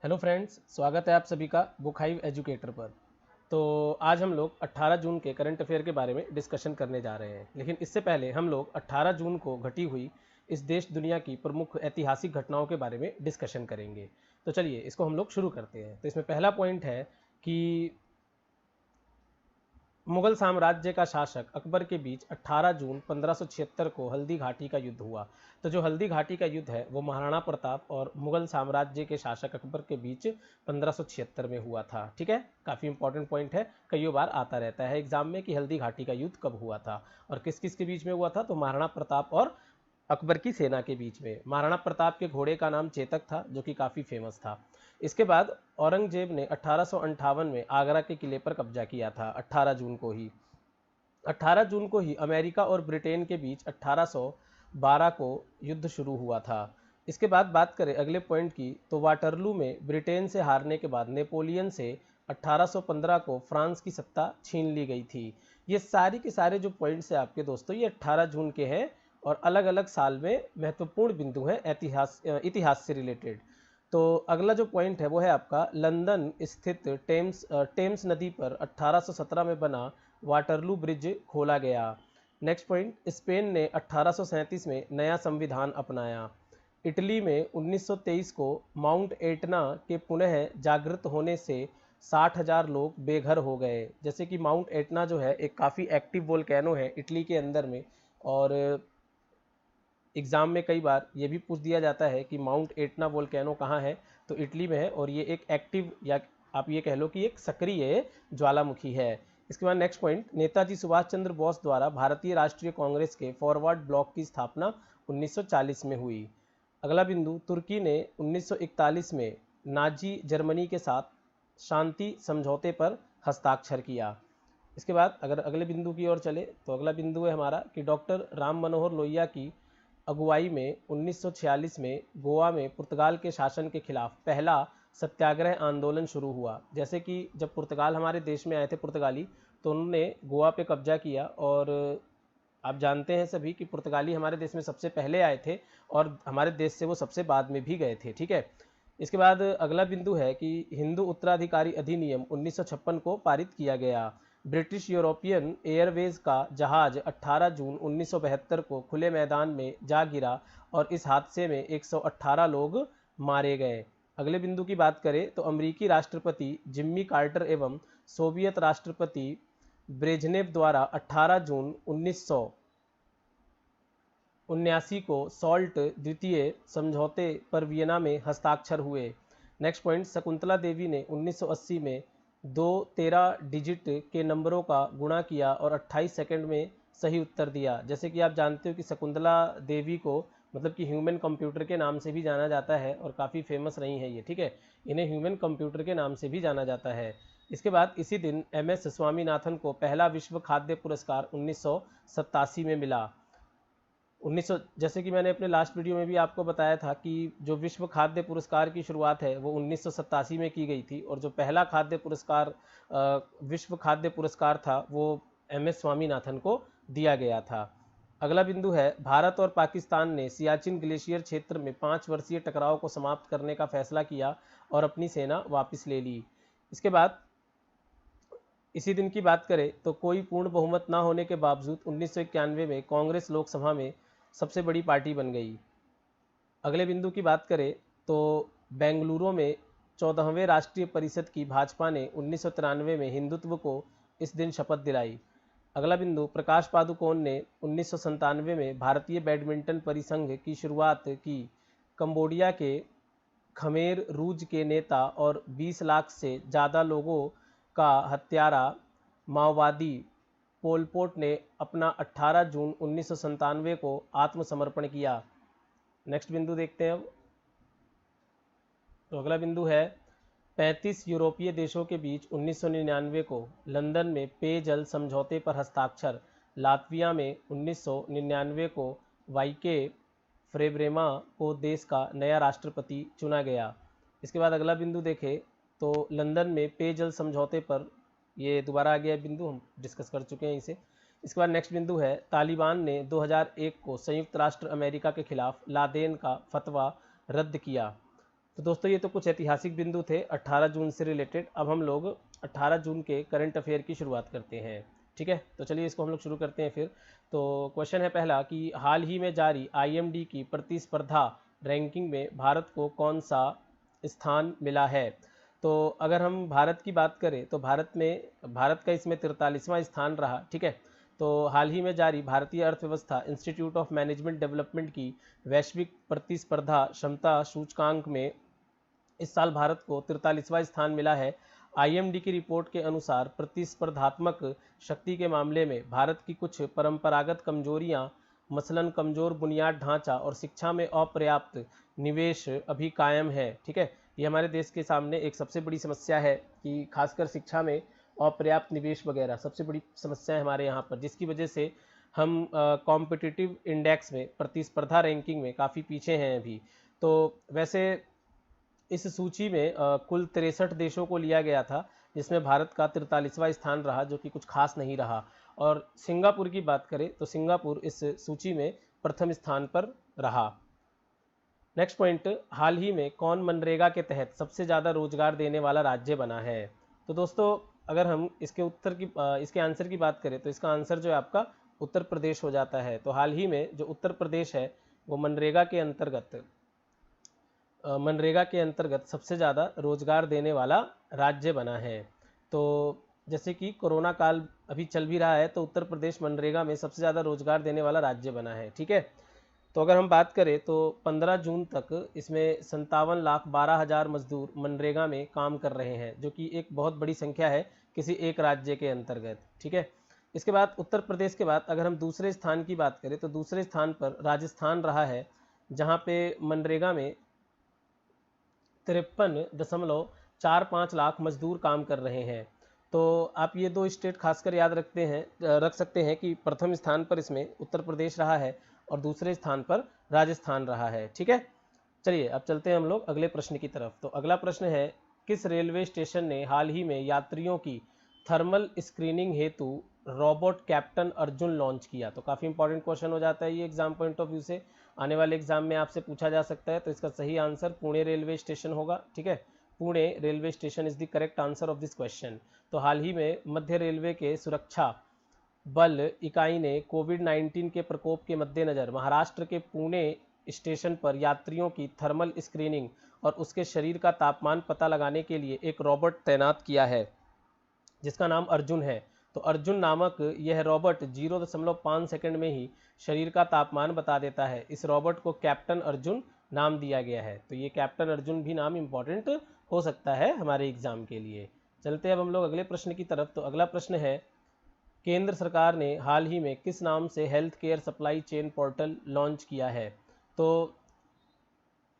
Hello friends, स्वागत है आप सभी का बुक हाइव एजुकेटर पर। तो आज हम लोग 18 जून के करंट अफेयर के बारे में डिस्कशन करने जा रहे हैं, लेकिन इससे पहले हम लोग 18 जून को घटी हुई इस देश दुनिया की प्रमुख ऐतिहासिक घटनाओं के बारे में डिस्कशन करेंगे। तो चलिए इसको हम लोग शुरू करते हैं। तो इसमें पहला पॉइंट है कि मुगल साम्राज्य का शासक अकबर के बीच 18 जून 1576 को हल्दी घाटी का युद्ध हुआ। तो जो हल्दी घाटी का युद्ध है वो महाराणा प्रताप और मुगल साम्राज्य के शासक अकबर के बीच 1576 में हुआ था। ठीक है, काफ़ी इंपॉर्टेंट पॉइंट है, कई बार आता रहता है एग्जाम में कि हल्दी घाटी का युद्ध कब हुआ था और किस किस के बीच में हुआ था। तो महाराणा प्रताप और अकबर की सेना के बीच में। महाराणा प्रताप के घोड़े का नाम चेतक था, जो कि काफ़ी फेमस था। इसके बाद औरंगजेब ने 1858 में आगरा के किले पर कब्जा किया था 18 जून को ही। 18 जून को ही अमेरिका और ब्रिटेन के बीच 1812 को युद्ध शुरू हुआ था। इसके बाद बात करें अगले पॉइंट की, तो वाटरलू में ब्रिटेन से हारने के बाद नेपोलियन से 1815 को फ्रांस की सत्ता छीन ली गई थी। ये सारी के सारे जो पॉइंट्स हैं आपके दोस्तों, ये 18 जून के हैं और अलग अलग साल में महत्वपूर्ण बिंदु हैं इतिहास से रिलेटेड। तो अगला जो पॉइंट है वो है आपका लंदन स्थित टेम्स नदी पर 1817 में बना वाटरलू ब्रिज खोला गया। नेक्स्ट पॉइंट, स्पेन ने 1837 में नया संविधान अपनाया। इटली में 1923 को माउंट एटना के पुनः जागृत होने से 60,000 लोग बेघर हो गए। जैसे कि माउंट एटना जो है एक काफ़ी एक्टिव वोल्केनो है इटली के अंदर में, और एग्ज़ाम में कई बार ये भी पूछ दिया जाता है कि माउंट एटना वोल्केनो कहाँ है, तो इटली में है और ये एक एक्टिव, या आप ये कह लो कि एक सक्रिय ज्वालामुखी है। इसके बाद नेक्स्ट पॉइंट, नेताजी सुभाष चंद्र बोस द्वारा भारतीय राष्ट्रीय कांग्रेस के फॉरवर्ड ब्लॉक की स्थापना 1940 में हुई। अगला बिंदु, तुर्की ने 1941 में नाजी जर्मनी के साथ शांति समझौते पर हस्ताक्षर किया। इसके बाद अगर अगले बिंदु की ओर चले, तो अगला बिंदु है हमारा कि डॉक्टर राम मनोहर लोहिया की अगुवाई में 1946 में गोवा में पुर्तगाल के शासन के खिलाफ पहला सत्याग्रह आंदोलन शुरू हुआ। जैसे कि जब पुर्तगाल हमारे देश में आए थे पुर्तगाली, तो उन्होंने गोवा पे कब्जा किया, और आप जानते हैं सभी कि पुर्तगाली हमारे देश में सबसे पहले आए थे और हमारे देश से वो सबसे बाद में भी गए थे। ठीक है, इसके बाद अगला बिंदु है कि हिंदू उत्तराधिकारी अधिनियम 1956 को पारित किया गया। ब्रिटिश यूरोपियन एयरवेज का जहाज 18 जून 1972 को खुले मैदान में जा गिरा और इस हादसे में 118 लोग मारे गए। अगले बिंदु की बात करें तो अमेरिकी राष्ट्रपति जिम्मी कार्टर एवं सोवियत राष्ट्रपति ब्रेजनेव द्वारा 18 जून 1979 को सॉल्ट द्वितीय समझौते पर वियना में हस्ताक्षर हुए। नेक्स्ट पॉइंट, शकुंतला देवी ने 1980 में दो 13 डिजिट के नंबरों का गुणा किया और 28 सेकंड में सही उत्तर दिया। जैसे कि आप जानते हो कि शकुंतला देवी को मतलब कि ह्यूमन कंप्यूटर के नाम से भी जाना जाता है और काफ़ी फेमस रही हैं ये। ठीक है, इन्हें ह्यूमन कंप्यूटर के नाम से भी जाना जाता है। इसके बाद इसी दिन MS स्वामीनाथन को पहला विश्व खाद्य पुरस्कार 1987 में मिला। 1900, जैसे कि मैंने अपने लास्ट वीडियो में भी आपको बताया था कि जो विश्व खाद्य पुरस्कार की शुरुआत है वो 1987 में की गई थी, और जो पहला खाद्य पुरस्कार विश्व खाद्य पुरस्कार था वो MS स्वामीनाथन को दिया गया था। अगला बिंदु है, भारत और पाकिस्तान ने सियाचिन ग्लेशियर क्षेत्र में 5 वर्षीय टकराव को समाप्त करने का फैसला किया और अपनी सेना वापस ले ली। इसके बाद इसी दिन की बात करें तो कोई पूर्ण बहुमत न होने के बावजूद 1991 में कांग्रेस लोकसभा में सबसे बड़ी पार्टी बन गई। अगले बिंदु की बात करें तो बेंगलुरु में 14वें राष्ट्रीय परिषद की भाजपा ने 1993 में हिंदुत्व को इस दिन शपथ दिलाई। अगला बिंदु, प्रकाश पादुकोण ने 1997 में भारतीय बैडमिंटन परिसंघ की शुरुआत की। कंबोडिया के खमेर रूज के नेता और 20 लाख से ज़्यादा लोगों का हत्यारा माओवादी पोलपोट ने अपना 18 जून 1997 को आत्मसमर्पण किया। नेक्स्ट बिंदु देखते हैं अब। तो अगला बिंदु है, 35 यूरोपीय देशों के बीच 1999 को लंदन में पेयजल समझौते पर हस्ताक्षर। लातविया में 1999 को वाइके फ्रेब्रेमा को देश का नया राष्ट्रपति चुना गया। इसके बाद अगला बिंदु देखें तो लंदन में पेयजल समझौते पर, ये दोबारा आ गया बिंदु, हम डिस्कस कर चुके हैं इसे। इसके बाद नेक्स्ट बिंदु है, तालिबान ने 2001 को संयुक्त राष्ट्र अमेरिका के खिलाफ लादेन का फतवा रद्द किया। तो दोस्तों ये तो कुछ ऐतिहासिक बिंदु थे 18 जून से रिलेटेड। अब हम लोग 18 जून के करंट अफेयर की शुरुआत करते हैं। ठीक है, तो चलिए इसको हम लोग शुरू करते हैं फिर। तो क्वेश्चन है पहला कि हाल ही में जारी आईएमडी की प्रतिस्पर्धा रैंकिंग में भारत को कौन सा स्थान मिला है। तो अगर हम भारत की बात करें तो भारत का इसमें 43वां स्थान रहा। ठीक है, तो हाल ही में जारी भारतीय अर्थव्यवस्था इंस्टीट्यूट ऑफ मैनेजमेंट डेवलपमेंट की वैश्विक प्रतिस्पर्धा क्षमता सूचकांक में इस साल भारत को 43वां स्थान मिला है। आईएमडी की रिपोर्ट के अनुसार प्रतिस्पर्धात्मक शक्ति के मामले में भारत की कुछ परंपरागत कमजोरियां, मसलन कमजोर बुनियाद ढांचा और शिक्षा में अपर्याप्त निवेश अभी कायम है। ठीक है, ये हमारे देश के सामने एक सबसे बड़ी समस्या है कि खासकर शिक्षा में अपर्याप्त निवेश वगैरह सबसे बड़ी समस्या है हमारे यहाँ पर, जिसकी वजह से हम कॉम्पिटिटिव इंडेक्स में, प्रतिस्पर्धा रैंकिंग में काफ़ी पीछे हैं अभी। तो वैसे इस सूची में कुल 63 देशों को लिया गया था, जिसमें भारत का 43वां स्थान रहा, जो कि कुछ खास नहीं रहा। और सिंगापुर की बात करें तो सिंगापुर इस सूची में प्रथम स्थान पर रहा। नेक्स्ट पॉइंट, हाल ही में कौन मनरेगा के तहत सबसे ज़्यादा रोजगार देने वाला राज्य बना है। तो दोस्तों अगर हम इसके आंसर की बात करें तो इसका आंसर जो है आपका उत्तर प्रदेश हो जाता है। तो हाल ही में जो उत्तर प्रदेश है वो मनरेगा के अंतर्गत सबसे ज़्यादा रोजगार देने वाला राज्य बना है। तो जैसे कि कोरोना काल अभी चल भी रहा है, तो उत्तर प्रदेश मनरेगा में सबसे ज़्यादा रोजगार देने वाला राज्य बना है। ठीक है, तो अगर हम बात करें तो 15 जून तक इसमें 57,12,000 मजदूर मनरेगा में काम कर रहे हैं, जो कि एक बहुत बड़ी संख्या है किसी एक राज्य के अंतर्गत। ठीक है, इसके बाद उत्तर प्रदेश के बाद अगर हम दूसरे स्थान की बात करें तो दूसरे स्थान पर राजस्थान रहा है, जहाँ पे मनरेगा में 53.45 लाख मजदूर काम कर रहे हैं। तो आप ये दो स्टेट खासकर याद रख सकते हैं कि प्रथम स्थान पर इसमें उत्तर प्रदेश रहा है और दूसरे स्थान पर राजस्थान रहा है। ठीक है, चलिए अब चलते हैं हम लोग अगले प्रश्न की तरफ। तो अगला प्रश्न है, किस रेलवे स्टेशन ने हाल ही में यात्रियों की थर्मल स्क्रीनिंग हेतु रोबोट कैप्टन अर्जुन लॉन्च किया। तो काफ़ी इंपॉर्टेंट क्वेश्चन हो जाता है ये एग्जाम पॉइंट ऑफ व्यू से, आने वाले एग्जाम में आपसे पूछा जा सकता है। तो इसका सही आंसर पुणे रेलवे स्टेशन होगा। ठीक है, Pune railway station is the correct answer of this question. तो हाल ही में मध्य रेलवे के सुरक्षा बल इकाई ने कोविड-19 के प्रकोप के मद्देनज़र महाराष्ट्र के पुणे स्टेशन पर यात्रियों की थर्मल स्क्रीनिंग और उसके शरीर का तापमान पता लगाने के लिए एक रोबोट तैनात किया है, जिसका नाम अर्जुन है। तो अर्जुन नामक यह रोबोट 0.5 सेकंड में ही शरीर का तापमान बता देता है। इस रोबोट को कैप्टन अर्जुन नाम दिया गया है। तो ये कैप्टन अर्जुन भी नाम इम्पॉर्टेंट हो सकता है हमारे एग्जाम के लिए। चलते हैं अब हम लोग अगले प्रश्न की तरफ। तो अगला प्रश्न है, केंद्र सरकार ने हाल ही में किस नाम से health care supply chain portal launch किया है। तो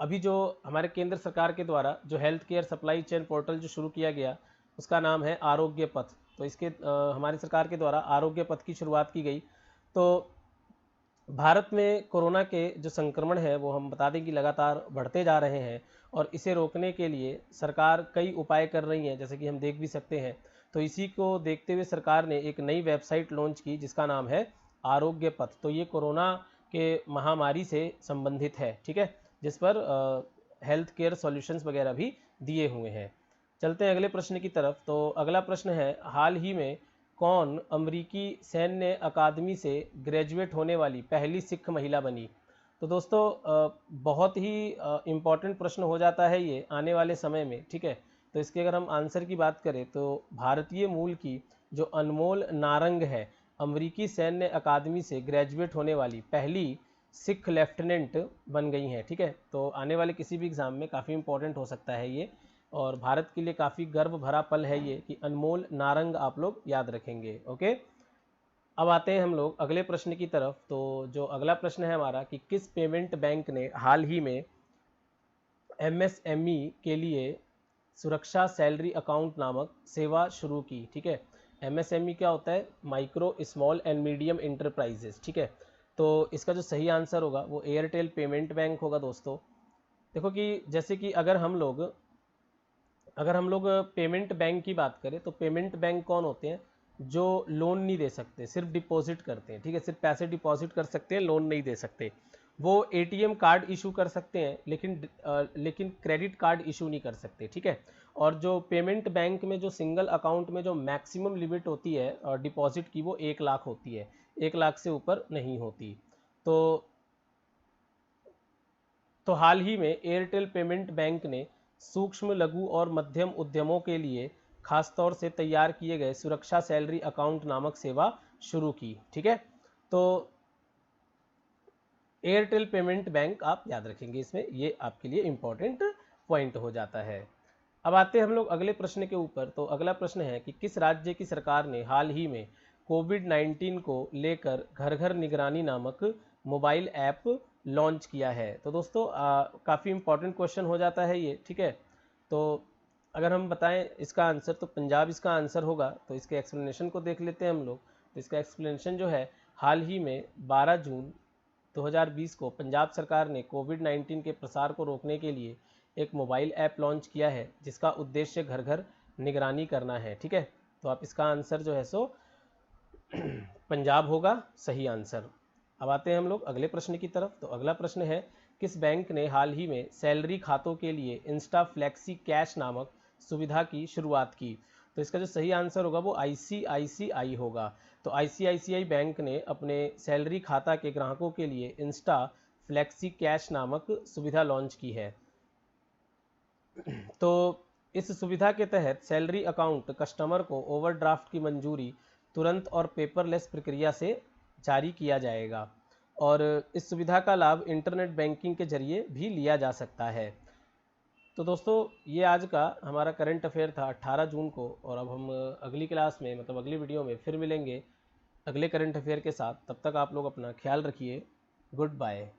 अभी जो हमारे केंद्र सरकार के द्वारा जो health care supply chain portal जो शुरू किया गया, उसका नाम है आरोग्य पथ। तो इसके हमारी सरकार के द्वारा आरोग्य पथ की शुरुआत की गई। तो भारत में कोरोना के जो संक्रमण है वो हम बता दें कि लगातार बढ़ते जा रहे हैं, और इसे रोकने के लिए सरकार कई उपाय कर रही है, जैसे कि हम देख भी सकते हैं। तो इसी को देखते हुए सरकार ने एक नई वेबसाइट लॉन्च की, जिसका नाम है आरोग्य पथ। तो ये कोरोना के महामारी से संबंधित है। ठीक है, जिस पर हेल्थ केयर सॉल्यूशंस वगैरह भी दिए हुए हैं। चलते हैं अगले प्रश्न की तरफ। तो अगला प्रश्न है, हाल ही में कौन अमेरिकी सैन्य अकादमी से ग्रेजुएट होने वाली पहली सिख महिला बनी। तो दोस्तों बहुत ही इम्पॉर्टेंट प्रश्न हो जाता है ये आने वाले समय में। ठीक है, तो इसके अगर हम आंसर की बात करें तो भारतीय मूल की जो अनमोल नारंग है, अमेरिकी सैन्य अकादमी से ग्रेजुएट होने वाली पहली सिख लेफ्टिनेंट बन गई हैं। ठीक है, तो आने वाले किसी भी एग्ज़ाम में काफ़ी इंपॉर्टेंट हो सकता है ये, और भारत के लिए काफ़ी गर्व भरा पल है ये कि अनमोल नारंग आप लोग याद रखेंगे। ओके, अब आते हैं हम लोग अगले प्रश्न की तरफ। तो जो अगला प्रश्न है हमारा कि किस पेमेंट बैंक ने हाल ही में एमएसएमई के लिए सुरक्षा सैलरी अकाउंट नामक सेवा शुरू की। ठीक है, एमएसएमई क्या होता है, micro small and medium enterprises. ठीक है, तो इसका जो सही आंसर होगा वो एयरटेल पेमेंट बैंक होगा। दोस्तों देखो कि जैसे कि अगर हम लोग पेमेंट बैंक की बात करें तो पेमेंट बैंक कौन होते हैं, जो लोन नहीं दे सकते, सिर्फ डिपॉजिट करते हैं। ठीक है, सिर्फ पैसे डिपॉजिट कर सकते हैं, लोन नहीं दे सकते। वो एटीएम कार्ड इशू कर सकते हैं, लेकिन क्रेडिट कार्ड इशू नहीं कर सकते, ठीक है। और जो पेमेंट बैंक में जो सिंगल अकाउंट में जो मैक्सिमम लिमिट होती है और डिपॉजिट की, वो 1 लाख होती है, 1 लाख से ऊपर नहीं होती। तो हाल ही में एयरटेल पेमेंट बैंक ने सूक्ष्म लघु और मध्यम उद्यमों के लिए खासतौर से तैयार किए गए सुरक्षा सैलरी अकाउंट नामक सेवा शुरू की, ठीक है। तो एयरटेल पेमेंट बैंक आप याद रखेंगे, इसमें ये आपके लिए इंपॉर्टेंट पॉइंट हो जाता है। अब आते हैं हम लोग अगले प्रश्न के ऊपर। तो अगला प्रश्न है कि किस राज्य की सरकार ने हाल ही में कोविड-19 को लेकर घर घर निगरानी नामक मोबाइल ऐप लॉन्च किया है। तो दोस्तों काफ़ी इंपॉर्टेंट क्वेश्चन हो जाता है ये, ठीक है। तो अगर हम बताएं इसका आंसर, तो पंजाब इसका आंसर होगा। तो इसके एक्सप्लेनेशन को देख लेते हैं हम लोग। तो इसका एक्सप्लेनेशन जो है, हाल ही में 12 जून 2020 को पंजाब सरकार ने कोविड-19 के प्रसार को रोकने के लिए एक मोबाइल ऐप लॉन्च किया है, जिसका उद्देश्य घर घर निगरानी करना है, ठीक है। तो आप इसका आंसर जो है सो पंजाब होगा सही आंसर। अब आते हैं हम लोग अगले प्रश्न की तरफ। तो अगला प्रश्न है, किस बैंक ने हाल ही में सैलरी खातों के लिए इंस्टा फ्लेक्सी कैश नामक सुविधा की शुरुआत की। तो इसका जो सही आंसर होगा वो आईसीआईसीआई होगा। तो आईसीआईसीआई बैंक ने अपने सैलरी खाता के ग्राहकों के लिए इंस्टा फ्लेक्सी कैश नामक सुविधा लॉन्च की है। तो इस सुविधा के तहत सैलरी अकाउंट कस्टमर को ओवरड्राफ्ट की मंजूरी तुरंत और पेपरलेस प्रक्रिया से जारी किया जाएगा, और इस सुविधा का लाभ इंटरनेट बैंकिंग के जरिए भी लिया जा सकता है। तो दोस्तों ये आज का हमारा करंट अफेयर था 18 जून को, और अब हम अगली क्लास में, मतलब अगली वीडियो में फिर मिलेंगे अगले करंट अफेयर के साथ। तब तक आप लोग अपना ख्याल रखिए। Good bye.